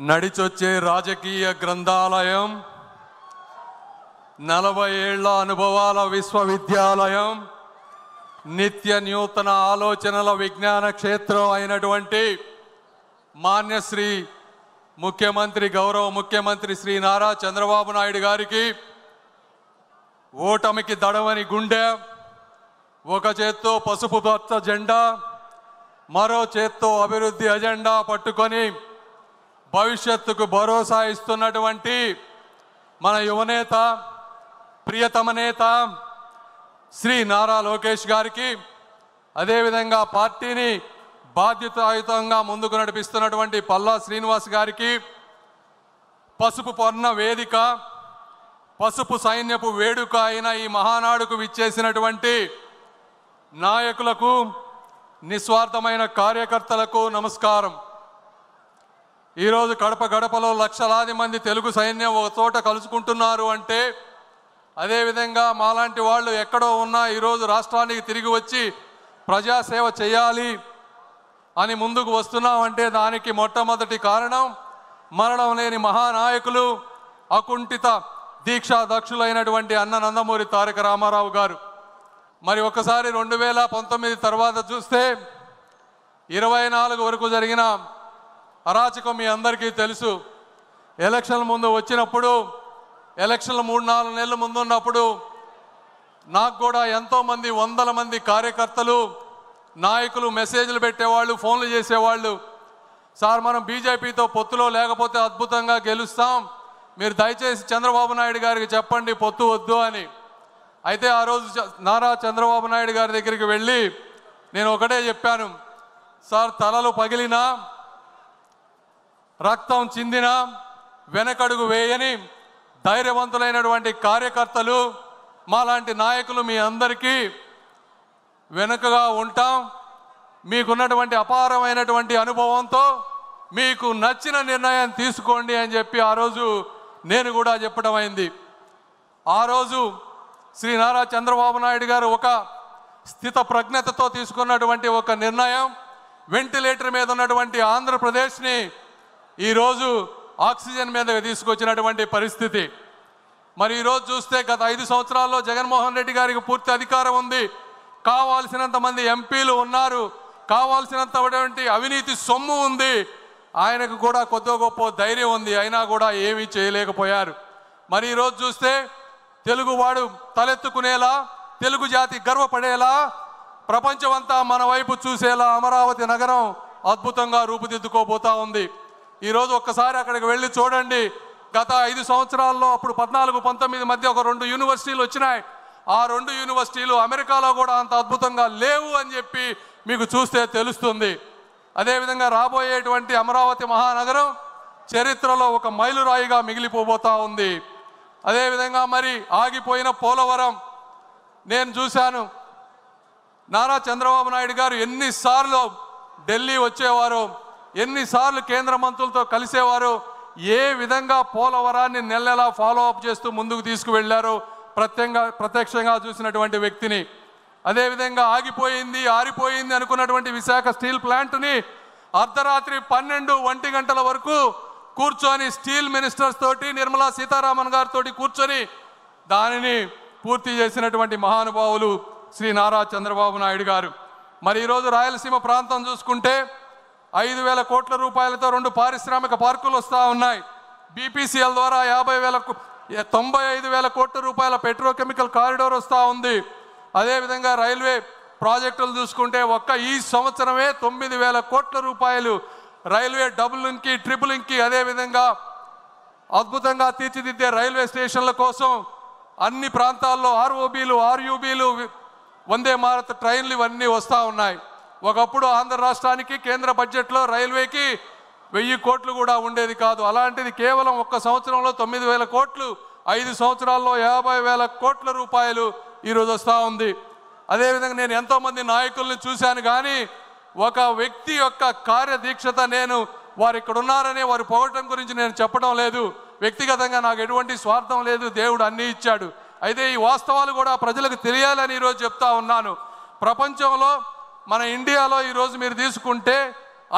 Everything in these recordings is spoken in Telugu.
నడిచొచ్చే రాజకీయ గ్రంథాలయం, 40 ఏళ్ల అనుభవాల విశ్వవిద్యాలయం, నిత్య నూతన ఆలోచనల విజ్ఞాన క్షేత్రం అయినటువంటి మాన్యశ్రీ ముఖ్యమంత్రి గౌరవ ముఖ్యమంత్రి శ్రీ నారా చంద్రబాబు నాయుడు గారికి ఓటమికి దడవని గుండె, ఒక చేత్తో పసుపు పచ్చ జెండా, మరో చేత్తో అభివృద్ధి అజెండా పట్టుకొని భవిష్యత్తుకు భరోసా ఇస్తున్నటువంటి మన యువనేత, ప్రియతమ నేత శ్రీ నారా లోకేష్ గారికి, అదేవిధంగా పార్టీని బాధ్యతాయుతంగా ముందుకు నడిపిస్తున్నటువంటి పల్లా శ్రీనివాస్ గారికి, పసుపు పర్ణ వేదిక, పసుపు సైన్యపు వేడుక అయిన ఈ మహానాడుకు విచ్చేసినటువంటి నాయకులకు, నిస్వార్థమైన కార్యకర్తలకు నమస్కారం. ఈరోజు కడప గడపలో లక్షలాది మంది తెలుగు సైన్యం ఒక చోట కలుసుకుంటున్నారు అంటే, అదేవిధంగా మాలాంటి వాళ్ళు ఎక్కడో ఉన్నా ఈరోజు రాష్ట్రానికి తిరిగి వచ్చి ప్రజాసేవ చేయాలి అని ముందుకు వస్తున్నామంటే దానికి మొట్టమొదటి కారణం మరణం లేని మహానాయకులు, అకుంఠిత దీక్షా దక్షులైనటువంటి అన్న నందమూరి తారక రామారావు గారు. మరి ఒకసారి 2019 తర్వాత చూస్తే 24 వరకు జరిగిన అరాచకం మీ అందరికీ తెలుసు. ఎలక్షన్ల ముందు వచ్చినప్పుడు, ఎలక్షన్లు 3-4 నెలల ముందు ఉన్నప్పుడు నాకు కూడా ఎంతోమంది, 100 మంది కార్యకర్తలు, నాయకులు మెసేజ్లు పెట్టేవాళ్ళు, ఫోన్లు చేసేవాళ్ళు. సార్, మనం బీజేపీతో పొత్తులో లేకపోతే అద్భుతంగా గెలుస్తాం, మీరు దయచేసి చంద్రబాబు నాయుడు గారికి చెప్పండి పొత్తు వద్దు అని. అయితే ఆ రోజు నారా చంద్రబాబు నాయుడు గారి దగ్గరికి వెళ్ళి నేను ఒకటే చెప్పాను, సార్, తలలు పగిలినా, రక్తం చిందినా వెనకడుగు వేయని ధైర్యవంతులైనటువంటి కార్యకర్తలు, మాలాంటి నాయకులు మీ అందరికీ వెనుకగా ఉంటాం. మీకున్నటువంటి అపారమైనటువంటి అనుభవంతో మీకు నచ్చిన నిర్ణయం తీసుకోండి అని చెప్పి ఆ రోజు నేను కూడా చెప్పడం అయింది. ఆ రోజు శ్రీ నారా చంద్రబాబు నాయుడు గారు ఒక స్థిత ప్రజ్ఞతతో తీసుకున్నటువంటి ఒక నిర్ణయం, వెంటిలేటర్ మీద ఉన్నటువంటి ఆంధ్రప్రదేశ్ని ఈరోజు ఆక్సిజన్ మీదకి తీసుకొచ్చినటువంటి పరిస్థితి. మరి ఈరోజు చూస్తే గత 5 సంవత్సరాల్లో జగన్మోహన్ రెడ్డి గారికి పూర్తి అధికారం ఉంది, కావాల్సినంత మంది ఎంపీలు ఉన్నారు, కావాల్సినంతటువంటి అవినీతి సొమ్ము ఉంది, ఆయనకు కూడా కొద్ది గొప్ప ధైర్యం ఉంది, అయినా కూడా ఏమీ చేయలేకపోయారు. మరి ఈరోజు చూస్తే తెలుగువాడు తలెత్తుకునేలా, తెలుగు జాతి గర్వపడేలా, ప్రపంచమంతా మన వైపు చూసేలా అమరావతి నగరం అద్భుతంగా రూపుదిద్దుకోబోతా ఉంది. ఈరోజు ఒక్కసారి అక్కడికి వెళ్ళి చూడండి. గత 5 సంవత్సరాల్లో అప్పుడు 14-19 మధ్య ఒక 2 యూనివర్సిటీలు వచ్చినాయి. ఆ 2 యూనివర్సిటీలు అమెరికాలో కూడా అంత అద్భుతంగా లేవు అని చెప్పి మీకు చూస్తే తెలుస్తుంది. అదేవిధంగా రాబోయేటువంటి అమరావతి మహానగరం చరిత్రలో ఒక మైలురాయిగా మిగిలిపోబోతా ఉంది. అదేవిధంగా మరి ఆగిపోయిన పోలవరం నేను చూశాను. నారా చంద్రబాబు నాయుడు గారు ఎన్నిసార్లు ఢిల్లీ వచ్చేవారు, ఎన్నిసార్లు కేంద్ర మంత్రులతో కలిసేవారు, ఏ విధంగా పోలవరాన్ని నెలలా ఫాలో అప్ చేస్తూ ముందుకు తీసుకువెళ్లారో ప్రత్యక్షంగా చూసినటువంటి వ్యక్తిని. అదేవిధంగా ఆగిపోయింది, ఆరిపోయింది అనుకున్నటువంటి విశాఖ స్టీల్ ప్లాంట్ని అర్ధరాత్రి 12-1 గంటల వరకు కూర్చొని స్టీల్ మినిస్టర్స్ తోటి, నిర్మలా సీతారామన్ గారితో కూర్చొని దానిని పూర్తి చేసినటువంటి మహానుభావులు శ్రీ నారా చంద్రబాబు నాయుడు గారు. మరి ఈరోజు రాయలసీమ ప్రాంతం చూసుకుంటే 5,000 కోట్ల రూపాయలతో 2 పారిశ్రామిక పార్కులు వస్తూ ఉన్నాయి. బీపీసీఎల్ ద్వారా 95,000 కోట్ల రూపాయల పెట్రోకెమికల్ కారిడార్ వస్తూ ఉంది. అదేవిధంగా రైల్వే ప్రాజెక్టులు చూసుకుంటే ఒక్క ఈ సంవత్సరమే 9,000 కోట్ల రూపాయలు రైల్వే డబుల్ లింక్కి, ట్రిపుల్ లింక్కి, అదేవిధంగా అద్భుతంగా తీర్చిదిద్దే రైల్వే స్టేషన్ల కోసం అన్ని ప్రాంతాల్లో ఆర్ఓబీలు, ఆర్యూబీలు, వందే భారత్ ట్రైన్లు ఇవన్నీ వస్తూ ఉన్నాయి. ఒకప్పుడు ఆంధ్ర రాష్ట్రానికి కేంద్ర బడ్జెట్లో రైల్వేకి 1000 కోట్లు కూడా ఉండేది కాదు. అలాంటిది కేవలం ఒక్క సంవత్సరంలో 9,000 కోట్లు, 5 సంవత్సరాల్లో 50,000 కోట్ల రూపాయలు ఈరోజు వస్తూ ఉంది. అదేవిధంగా నేను ఎంతోమంది నాయకుల్ని చూశాను, కానీ ఒక వ్యక్తి యొక్క కార్యదీక్షత, నేను వారు ఇక్కడ ఉన్నారని వారు పొగటం గురించి నేను చెప్పడం లేదు. వ్యక్తిగతంగా నాకు ఎటువంటి స్వార్థం లేదు, దేవుడు అన్నీ ఇచ్చాడు. అయితే ఈ వాస్తవాలు కూడా ప్రజలకు తెలియాలని ఈరోజు చెప్తా ఉన్నాను. ప్రపంచంలో మన ఇండియాలో ఈరోజు మీరు తీసుకుంటే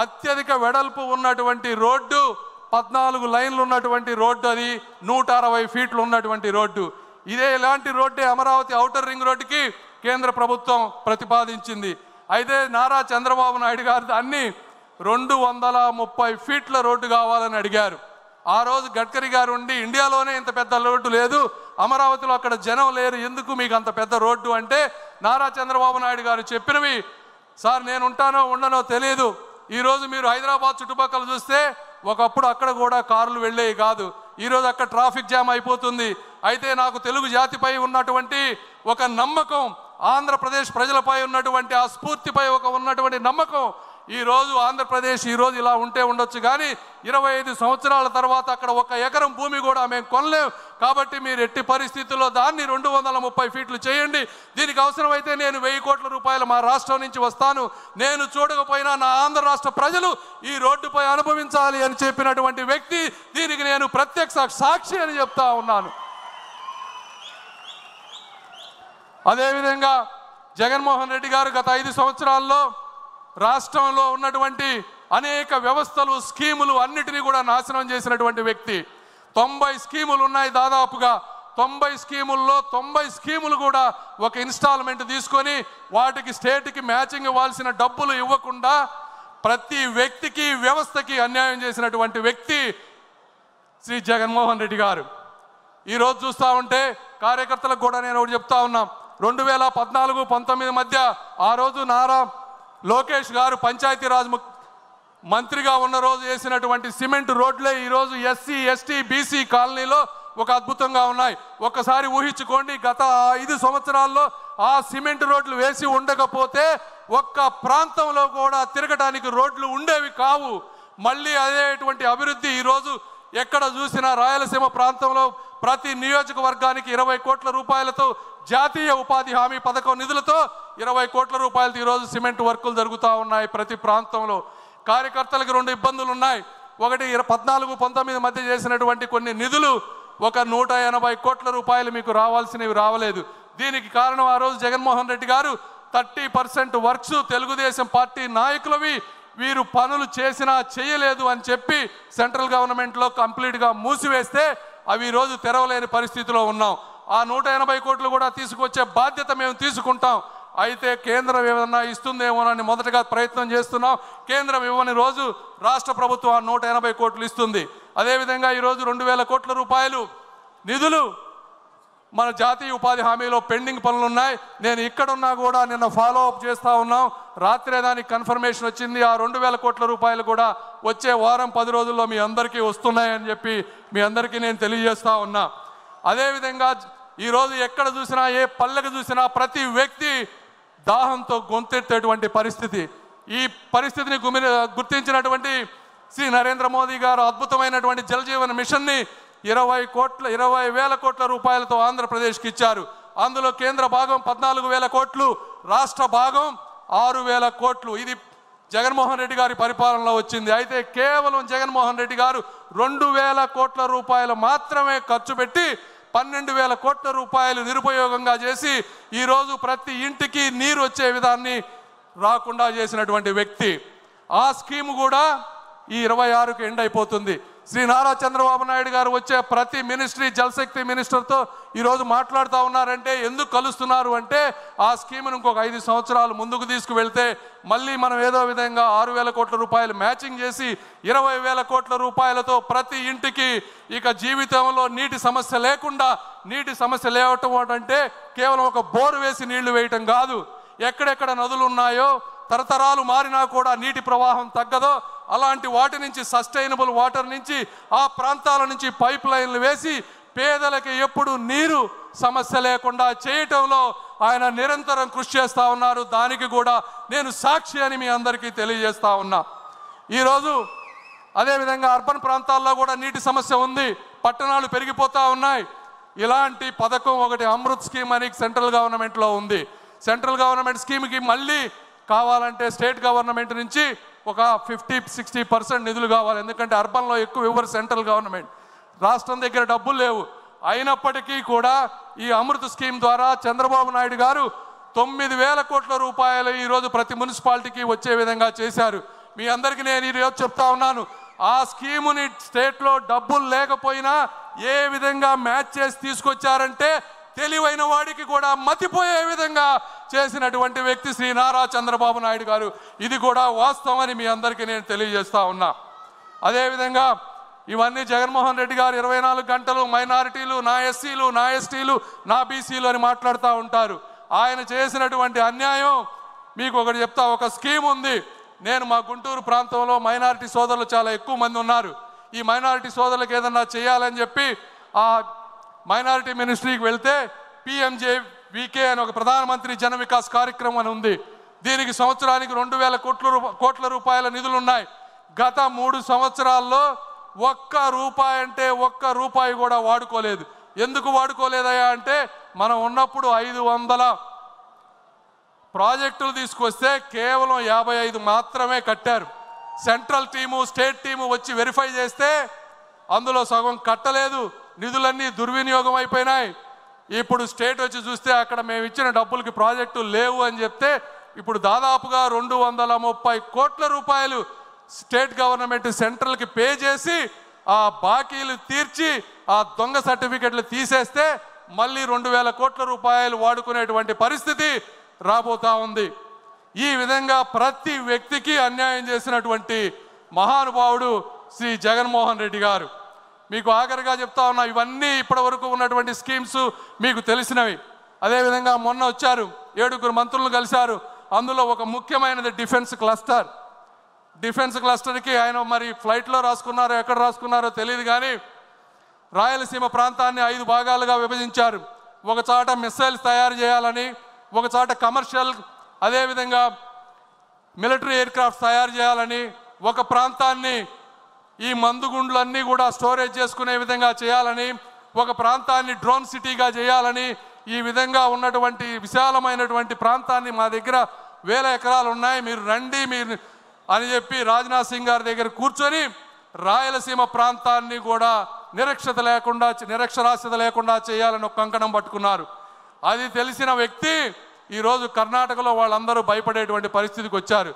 అత్యధిక వెడల్పు ఉన్నటువంటి రోడ్డు 14 లైన్లు ఉన్నటువంటి రోడ్డు, అది 160 ఫీట్లు ఉన్నటువంటి రోడ్డు. ఇలాంటి రోడ్డే అమరావతి ఔటర్ రింగ్ రోడ్డుకి కేంద్ర ప్రభుత్వం ప్రతిపాదించింది. అయితే నారా చంద్రబాబు నాయుడు గారు దాన్ని 230 ఫీట్ల రోడ్డు కావాలని అడిగారు. ఆ రోజు గడ్కరీ గారు ఉండి ఇండియాలోనే ఇంత పెద్ద రోడ్డు లేదు, అమరావతిలో అక్కడ జనం లేరు, ఎందుకు మీకు అంత పెద్ద రోడ్డు అంటే నారా చంద్రబాబు నాయుడు గారు చెప్పినవి, సార్ నేను ఉంటానో ఉండనో తెలియదు, ఈరోజు మీరు హైదరాబాద్ చుట్టుపక్కల చూస్తే ఒకప్పుడు అక్కడ కూడా కార్లు వెళ్ళేవి కాదు, ఈరోజు అక్కడ ట్రాఫిక్ జామ్ అయిపోతుంది. అయితే నాకు తెలుగు జాతిపై ఉన్నటువంటి ఒక నమ్మకం, ఆంధ్రప్రదేశ్ ప్రజలపై ఉన్నటువంటి ఆ స్ఫూర్తిపై ఉన్నటువంటి నమ్మకం, ఈరోజు ఆంధ్రప్రదేశ్ ఈరోజు ఇలా ఉంటే ఉండొచ్చు, కానీ 25 సంవత్సరాల తర్వాత అక్కడ 1 ఎకరం భూమి కూడా మేము కొనలేం. కాబట్టి మీరు ఎట్టి పరిస్థితుల్లో దాన్ని 230 ఫీట్లు చేయండి. దీనికి అవసరమైతే నేను 1000 కోట్ల రూపాయలు మా రాష్ట్రం నుంచి వస్తాను, నేను చూడకపోయినా నా ఆంధ్ర రాష్ట్ర ప్రజలు ఈ రోడ్డుపై అనుభవించాలి అని చెప్పినటువంటి వ్యక్తి. దీనికి నేను ప్రత్యక్ష సాక్షి అని చెప్తా ఉన్నాను. అదేవిధంగా జగన్మోహన్ రెడ్డి గారు గత 5 సంవత్సరాల్లో రాష్ట్రంలో ఉన్నటువంటి అనేక వ్యవస్థలు, స్కీములు అన్నిటినీ కూడా నాశనం చేసినటువంటి వ్యక్తి. 90 స్కీములు ఉన్నాయి, దాదాపుగా 90 స్కీముల్లో 90 స్కీములు కూడా ఒక ఇన్స్టాల్మెంట్ తీసుకొని వాటికి స్టేట్కి మ్యాచింగ్ ఇవ్వాల్సిన డబ్బులు ఇవ్వకుండా ప్రతి వ్యక్తికి, వ్యవస్థకి అన్యాయం చేసినటువంటి వ్యక్తి శ్రీ జగన్మోహన్ రెడ్డి గారు. ఈరోజు చూస్తూ ఉంటే కార్యకర్తలకు కూడా నేను ఒకటి చెప్తా ఉన్నాం, 2014-19 మధ్య ఆ రోజు నారా లోకేష్ గారు పంచాయతీరాజ్ మంత్రిగా ఉన్న రోజు వేసినటువంటి సిమెంట్ రోడ్లే ఈరోజు ఎస్సీ, ఎస్టీ, బీసీ కాలనీలో ఒక అద్భుతంగా ఉన్నాయి. ఒక్కసారి ఊహించుకోండి, గత 5 సంవత్సరాల్లో ఆ సిమెంట్ రోడ్లు వేసి ఉండకపోతే ఒక్క ప్రాంతంలో కూడా తిరగడానికి రోడ్లు ఉండేవి కావు. మళ్ళీ అదేటువంటి అభివృద్ధి ఈరోజు ఎక్కడ చూసినా రాయలసీమ ప్రాంతంలో ప్రతి నియోజకవర్గానికి 20 కోట్ల రూపాయలతో జాతీయ ఉపాధి హామీ పథకం నిధులతో 20 కోట్ల రూపాయలతో ఈరోజు సిమెంట్ వర్కులు జరుగుతూ ఉన్నాయి ప్రతి ప్రాంతంలో. కార్యకర్తలకు 2 ఇబ్బందులు ఉన్నాయి. ఒకటి 14-19 మధ్య చేసినటువంటి కొన్ని నిధులు ఒక 180 కోట్ల రూపాయలు మీకు రావాల్సినవి రావలేదు. దీనికి కారణం ఆ రోజు జగన్మోహన్ రెడ్డి గారు 30% వర్క్స్ తెలుగుదేశం పార్టీ నాయకులవి వీరు పనులు చేసినా చేయలేదు అని చెప్పి సెంట్రల్ గవర్నమెంట్లో కంప్లీట్గా మూసివేస్తే అవి ఈరోజు తెరవలేని పరిస్థితిలో ఉన్నాం. ఆ 180 కోట్లు కూడా తీసుకొచ్చే బాధ్యత మేము తీసుకుంటాం. అయితే కేంద్రం ఏమన్నా ఇస్తుందేమోనని మొదటగా ప్రయత్నం చేస్తున్నాం. కేంద్రం ఇవ్వని రోజు రాష్ట్ర ప్రభుత్వం 180 కోట్లు ఇస్తుంది. అదేవిధంగా ఈరోజు 2000 కోట్ల రూపాయలు నిధులు మన జాతీయ ఉపాధి హామీలో పెండింగ్ పనులు ఉన్నాయి. నేను ఇక్కడున్నా కూడా నిన్న ఫాలో అప్ చేస్తూ ఉన్నాం. రాత్రే దానికి కన్ఫర్మేషన్ వచ్చింది. ఆ 2000 కోట్ల రూపాయలు కూడా వచ్చే వారం 10 రోజుల్లో మీ అందరికీ వస్తున్నాయని చెప్పి మీ అందరికీ నేను తెలియజేస్తూ ఉన్నా. అదేవిధంగా ఈరోజు ఎక్కడ చూసినా, ఏ పల్లెకు చూసినా ప్రతి వ్యక్తి దాహంతో గొంతెత్తేటువంటి పరిస్థితి. ఈ పరిస్థితిని గుర్తించినటువంటి శ్రీ నరేంద్ర మోదీ గారు అద్భుతమైనటువంటి జల్ జీవన్ మిషన్ని 20,000 కోట్ల రూపాయలతో ఆంధ్రప్రదేశ్కి ఇచ్చారు. అందులో కేంద్ర భాగం 14,000 కోట్లు, రాష్ట్ర భాగం 6,000 కోట్లు. ఇది జగన్మోహన్ రెడ్డి గారి పరిపాలనలో వచ్చింది. అయితే కేవలం జగన్మోహన్ రెడ్డి గారు 2,000 కోట్ల రూపాయలు మాత్రమే ఖర్చు పెట్టి 12,000 కోట్ల రూపాయలు నిరుపయోగంగా చేసి ఈరోజు ప్రతి ఇంటికి నీరు వచ్చే విధాన్ని రాకుండా చేసినటువంటి వ్యక్తి. ఆ స్కీమ్ కూడా ఈ 26కి ఎండ్ అయిపోతుంది. శ్రీ నారా చంద్రబాబు నాయుడు గారు వచ్చే ప్రతి మినిస్ట్రీ, జలశక్తి మినిస్టర్తో ఈరోజు మాట్లాడుతూ ఉన్నారంటే ఎందుకు కలుస్తున్నారు అంటే ఆ స్కీమ్ను ఇంకొక 5 సంవత్సరాలు ముందుకు తీసుకువెళ్తే మళ్ళీ మనం ఏదో విధంగా 6,000 కోట్ల రూపాయలు మ్యాచింగ్ చేసి 20,000 కోట్ల రూపాయలతో ప్రతి ఇంటికి ఇక జీవితంలో నీటి సమస్య లేకుండా, నీటి సమస్య లేవటం అంటే కేవలం ఒక బోరు వేసి నీళ్లు వేయటం కాదు. ఎక్కడెక్కడ నదులు ఉన్నాయో, తరతరాలు మారినా కూడా నీటి ప్రవాహం తగ్గదో అలాంటి వాటి నుంచి, సస్టైనబుల్ వాటర్ నుంచి, ఆ ప్రాంతాల నుంచి పైప్ లైన్లు వేసి పేదలకి ఎప్పుడు నీరు సమస్య లేకుండా చేయటంలో ఆయన నిరంతరం కృషి చేస్తూ ఉన్నారు. దానికి కూడా నేను సాక్షి అని మీ అందరికీ తెలియజేస్తా ఉన్నా. ఈరోజు అదేవిధంగా అర్బన్ ప్రాంతాల్లో కూడా నీటి సమస్య ఉంది, పట్టణాలు పెరిగిపోతూ ఉన్నాయి. ఇలాంటి పథకం ఒకటి అమృత్ స్కీమ్ అని సెంట్రల్ గవర్నమెంట్లో ఉంది. సెంట్రల్ గవర్నమెంట్ స్కీమ్కి మళ్ళీ కావాలంటే స్టేట్ గవర్నమెంట్ నుంచి ఒక 50-60% నిధులు కావాలి. ఎందుకంటే అర్బన్లో ఎక్కువ ఇవ్వరు సెంట్రల్ గవర్నమెంట్, రాష్ట్రం దగ్గర డబ్బులు లేవు. అయినప్పటికీ కూడా ఈ అమృత్ స్కీమ్ ద్వారా చంద్రబాబు నాయుడు గారు 9,000 కోట్ల రూపాయలు ఈరోజు ప్రతి మున్సిపాలిటీకి వచ్చే విధంగా చేశారు. మీ అందరికీ నేను ఈరోజు చెప్తా ఉన్నాను, ఆ స్కీముని స్టేట్లో డబ్బులు లేకపోయినా ఏ విధంగా మ్యాచ్ చేసి తీసుకొచ్చారంటే తెలివైన వాడికి కూడా మతిపోయే విధంగా చేసినటువంటి వ్యక్తి శ్రీ నారా చంద్రబాబు నాయుడు గారు. ఇది కూడా వాస్తవం అని మీ అందరికీ నేను తెలియజేస్తా ఉన్నా. అదేవిధంగా ఇవన్నీ జగన్మోహన్ రెడ్డి గారు 24 గంటలు మైనారిటీలు, నా ఎస్సీలు, నా ఎస్టీలు, నా బీసీలు అని మాట్లాడుతూ ఉంటారు. ఆయన చేసినటువంటి అన్యాయం మీకు ఒకటి చెప్తా. ఒక స్కీమ్ ఉంది. నేను మా గుంటూరు ప్రాంతంలో మైనారిటీ సోదరులు చాలా ఎక్కువ మంది ఉన్నారు. ఈ మైనారిటీ సోదరులకు ఏదన్నా చేయాలని చెప్పి ఆ మైనారిటీ మినిస్ట్రీకి వెళ్తే PMJVK అని ఒక ప్రధానమంత్రి జన వికాస్ కార్యక్రమం అని ఉంది. దీనికి సంవత్సరానికి 2000 కోట్ల రూపాయల నిధులు ఉన్నాయి. గత 3 సంవత్సరాల్లో ఒక్క రూపాయి కూడా వాడుకోలేదు. ఎందుకు వాడుకోలేదయా అంటే మనం ఉన్నప్పుడు 500 ప్రాజెక్టులు తీసుకొస్తే కేవలం 55 మాత్రమే కట్టారు. సెంట్రల్ టీము, స్టేట్ టీము వచ్చి వెరిఫై చేస్తే అందులో సగం కట్టలేదు. నిధులన్నీ దుర్వినియోగం అయిపోయినాయి. ఇప్పుడు స్టేట్ వచ్చి చూస్తే అక్కడ మేము ఇచ్చిన డబ్బులకి ప్రాజెక్టులు లేవు అని చెప్తే ఇప్పుడు దాదాపుగా 230 కోట్ల రూపాయలు స్టేట్ గవర్నమెంట్ సెంట్రల్కి పే చేసి ఆ బాకీలు తీర్చి ఆ దొంగ సర్టిఫికెట్లు తీసేస్తే మళ్ళీ 2000 కోట్ల రూపాయలు వాడుకునేటువంటి పరిస్థితి రాబోతా ఉంది. ఈ విధంగా ప్రతి వ్యక్తికి అన్యాయం చేసినటువంటి మహానుభావుడు శ్రీ జగన్మోహన్ రెడ్డి గారు. మీకు ఆఖరిగా చెప్తా ఉన్నా, ఇవన్నీ ఇప్పటి వరకు ఉన్నటువంటి స్కీమ్స్ మీకు తెలిసినవి. అదేవిధంగా మొన్న వచ్చారు, 7 మంత్రులను కలిశారు. అందులో ఒక ముఖ్యమైనది డిఫెన్స్ క్లస్టర్. డిఫెన్స్ క్లస్టర్కి ఆయన మరి ఫ్లైట్లో రాసుకున్నారో ఎక్కడ రాసుకున్నారో తెలియదు కానీ రాయలసీమ ప్రాంతాన్ని 5 భాగాలుగా విభజించారు. ఒక చోట మిస్సైల్స్ తయారు చేయాలని, ఒక చోట కమర్షియల్ అదేవిధంగా మిలిటరీ ఎయిర్క్రాఫ్ట్స్ తయారు చేయాలని, ఒక ప్రాంతాన్ని ఈ మందుగుండ్లన్నీ కూడా స్టోరేజ్ చేసుకునే విధంగా చేయాలని, ఒక ప్రాంతాన్ని డ్రోన్ సిటీగా చేయాలని, ఈ విధంగా ఉన్నటువంటి విశాలమైనటువంటి ప్రాంతాన్ని మా దగ్గర 1000 ఎకరాలు ఉన్నాయి, మీరు రండి మీరు అని చెప్పి రాజ్నాథ్ సింగ్ గారి దగ్గర కూర్చొని రాయలసీమ ప్రాంతాన్ని కూడా నిరక్షరాస్యత లేకుండా చేయాలని ఒక కంకణం పట్టుకున్నారు. అది తెలిసిన వ్యక్తి ఈరోజు కర్ణాటకలో వాళ్ళందరూ భయపడేటువంటి పరిస్థితికి వచ్చారు.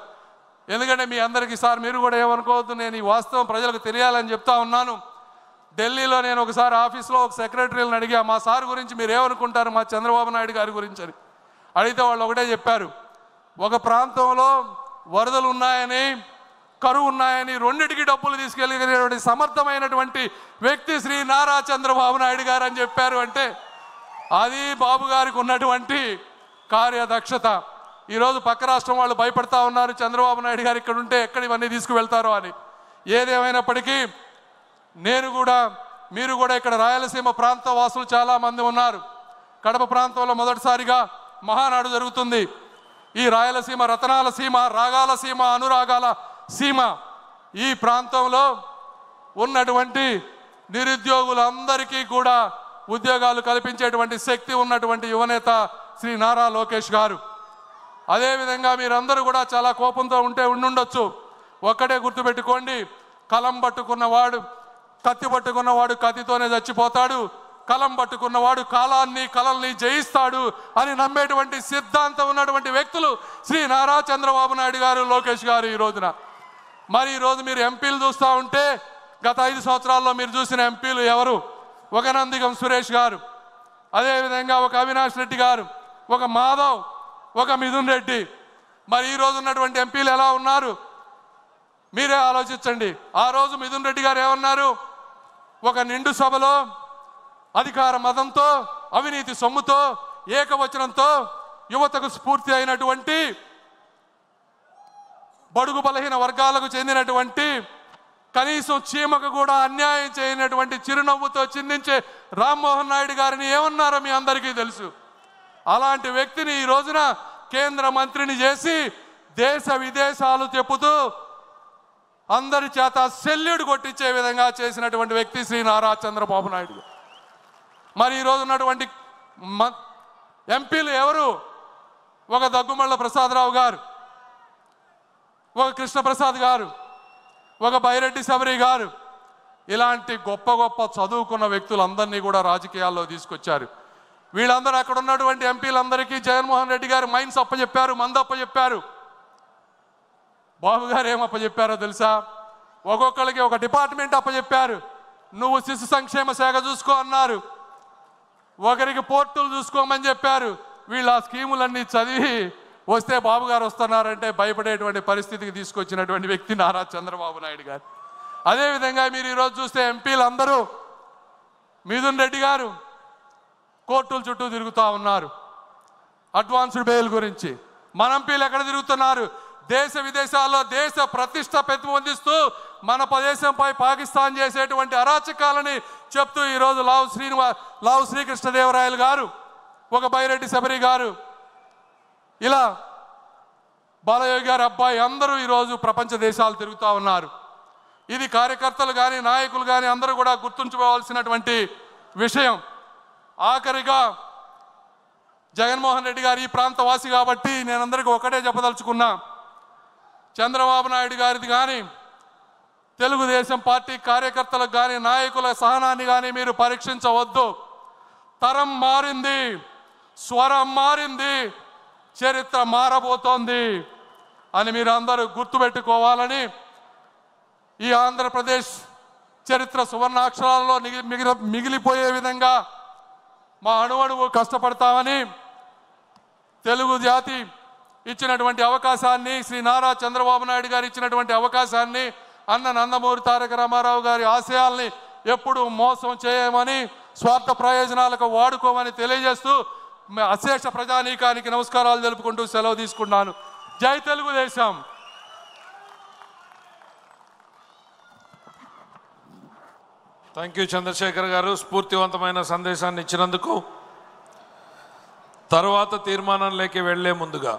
ఎందుకంటే మీ అందరికీ సార్ మీరు కూడా ఏమనుకోవద్దు, నేను ఈ వాస్తవం ప్రజలకు తెలియాలని చెప్తా ఉన్నాను. ఢిల్లీలో నేను ఒకసారి ఆఫీస్లో ఒక సెక్రటరీలను అడిగా, మా సార్ గురించి మీరు ఏమనుకుంటారు మా చంద్రబాబు నాయుడు గారి గురించి అని అడిగితే వాళ్ళు ఒకటే చెప్పారు, ఒక ప్రాంతంలో వరదలు ఉన్నాయని, కరువు ఉన్నాయని రెండిటికి డబ్బులు తీసుకెళ్ళినటువంటి సమర్థమైనటువంటి వ్యక్తి శ్రీ నారా చంద్రబాబు నాయుడు గారు అని చెప్పారు. అంటే అది బాబు గారికి ఉన్నటువంటి కార్యదక్షత. ఈరోజు పక్క రాష్ట్రం వాళ్ళు భయపడతా ఉన్నారు, చంద్రబాబు నాయుడు గారు ఇక్కడ ఉంటే ఎక్కడ ఇవన్నీ తీసుకువెళ్తారో అని. ఏదేమైనప్పటికీ నేను కూడా మీరు కూడా ఇక్కడ రాయలసీమ ప్రాంత వాసులు చాలామంది ఉన్నారు. కడప ప్రాంతంలో మొదటిసారిగా మహానాడు జరుగుతుంది. ఈ రాయలసీమ రతనాల సీమ, రాగాల సీమ, అనురాగాల సీమ. ఈ ప్రాంతంలో ఉన్నటువంటి నిరుద్యోగులందరికీ కూడా ఉద్యోగాలు కల్పించేటువంటి శక్తి ఉన్నటువంటి యువనేత శ్రీ నారా లోకేష్ గారు. అదేవిధంగా మీరందరూ కూడా చాలా కోపంతో ఉండుండొచ్చు. ఒక్కటే గుర్తుపెట్టుకోండి, కలం పట్టుకున్నవాడు కత్తి పట్టుకున్నవాడు కత్తితోనే చచ్చిపోతాడు, కలం పట్టుకున్నవాడు కలల్ని జయిస్తాడు అని నమ్మేటువంటి సిద్ధాంతం ఉన్నటువంటి వ్యక్తులు శ్రీ నారా చంద్రబాబు నాయుడు గారు, లోకేష్ గారు. ఈ రోజున మరి ఈరోజు మీరు ఎంపీలు చూస్తూ ఉంటే గత 5 సంవత్సరాల్లో మీరు చూసిన ఎంపీలు ఎవరు? ఒక నందిగం సురేష్ గారు, అదేవిధంగా ఒక అవినాష్ రెడ్డి గారు, ఒక మాధవ్, ఒక మిథున్ రెడ్డి. మరి ఈ రోజు ఉన్నటువంటి ఎంపీలు ఎలా ఉన్నారు మీరే ఆలోచించండి. ఆ రోజు మిథున్ రెడ్డి గారు ఏమన్నారు? ఒక నిండు సభలో అధికార మదంతో, అవినీతి సొమ్ముతో, ఏకవచనంతో యువతకు స్ఫూర్తి అయినటువంటి బడుగు బలహీన వర్గాలకు చెందినటువంటి కనీసం చీమకు కూడా అన్యాయం చేయనటువంటి చిరునవ్వుతో చిందించే రామ్మోహన్ నాయుడు గారిని ఏమన్నారో మీ అందరికీ తెలుసు. అలాంటి వ్యక్తిని ఈ రోజున కేంద్ర మంత్రిని చేసి దేశ విదేశాలు చెప్పుతూ అందరి చేత సెల్యూట్ కొట్టించే విధంగా చేసినటువంటి వ్యక్తి శ్రీ నారా చంద్రబాబు నాయుడు. మరి ఈరోజు ఉన్నటువంటి ఎంపీలు ఎవరు? ఒక దగ్గుమళ్ళ ప్రసాదరావు గారు, ఒక కృష్ణప్రసాద్ గారు, ఒక బైరెడ్డి శబరి గారు. ఇలాంటి గొప్ప గొప్ప చదువుకున్న వ్యక్తులందరినీ కూడా రాజకీయాల్లో తీసుకొచ్చారు. వీళ్ళందరూ అక్కడ ఉన్నటువంటి ఎంపీలందరికీ జగన్మోహన్ రెడ్డి గారు మైన్స్ అప్పచెప్పారు, మందు అప్పచెప్పారు. బాబు గారు ఏమప్పచెప్పారో తెలుసా? ఒక్కొక్కరికి ఒక డిపార్ట్మెంట్ అప్పచెప్పారు. నువ్వు శిశు సంక్షేమ శాఖ చూసుకో అన్నారు. ఒకరికి పోర్టులు చూసుకోమని చెప్పారు. వీళ్ళు ఆ స్కీములన్నీ చదివి వస్తే బాబు గారు వస్తున్నారంటే భయపడేటువంటి పరిస్థితికి తీసుకొచ్చినటువంటి వ్యక్తి నారా చంద్రబాబు నాయుడు గారు. అదేవిధంగా మీరు ఈరోజు చూస్తే ఎంపీలు అందరూ మిథున్ రెడ్డి గారు కోర్టుల చుట్టూ తిరుగుతూ ఉన్నారు అడ్వాన్స్డ్ బెయిల్ గురించి. మన ఎంపీలు ఎక్కడ తిరుగుతున్నారు? దేశ విదేశాల్లో దేశ ప్రతిష్ట పెంపొందిస్తూ మన దేశంపై పాకిస్తాన్ చేసేటువంటి అరాచకాలని చెప్తూ ఈరోజు లావు శ్రీకృష్ణదేవరాయలు గారు, ఒక బైరెడ్డి శబరి గారు, ఇలా బాలయోగి గారి అబ్బాయి అందరూ ఈరోజు ప్రపంచ దేశాలు తిరుగుతూ ఉన్నారు. ఇది కార్యకర్తలు కానీ నాయకులు కానీ అందరూ కూడా గుర్తుంచుకోవాల్సినటువంటి విషయం. ఆఖరిగా జగన్మోహన్ రెడ్డి గారు ఈ ప్రాంత వాసి కాబట్టి నేను అందరికీ ఒకటే చెప్పదలుచుకున్నా, చంద్రబాబు నాయుడు గారిది కానీ తెలుగుదేశం పార్టీ కార్యకర్తలకు కానీ నాయకుల సహనాన్ని కానీ మీరు పరీక్షించవద్దు. తరం మారింది, స్వరం మారింది, చరిత్ర మారబోతోంది అని మీరు అందరూ గుర్తుపెట్టుకోవాలని, ఈ ఆంధ్రప్రదేశ్ చరిత్ర సువర్ణాక్షరాలలో మిగిలిపోయే విధంగా మా అణువణువు కష్టపడతామని, తెలుగు జాతి ఇచ్చినటువంటి అవకాశాన్ని, శ్రీ నారా చంద్రబాబు నాయుడు గారు ఇచ్చినటువంటి అవకాశాన్ని, అన్న నందమూరి తారక రామారావు గారి ఆశయాల్ని ఎప్పుడు మోసం చేయమని, స్వార్థ ప్రయోజనాలకు వాడుకోమని తెలియజేస్తూ అశేష ప్రజానీకానికి నమస్కారాలు తెలుపుకుంటూ సెలవు తీసుకున్నాను. జై తెలుగుదేశం. థ్యాంక్ యూ చంద్రశేఖర్ గారు, స్ఫూర్తివంతమైన సందేశాన్ని ఇచ్చినందుకు. తర్వాత తీర్మానంలోకి వెళ్లే ముందుగా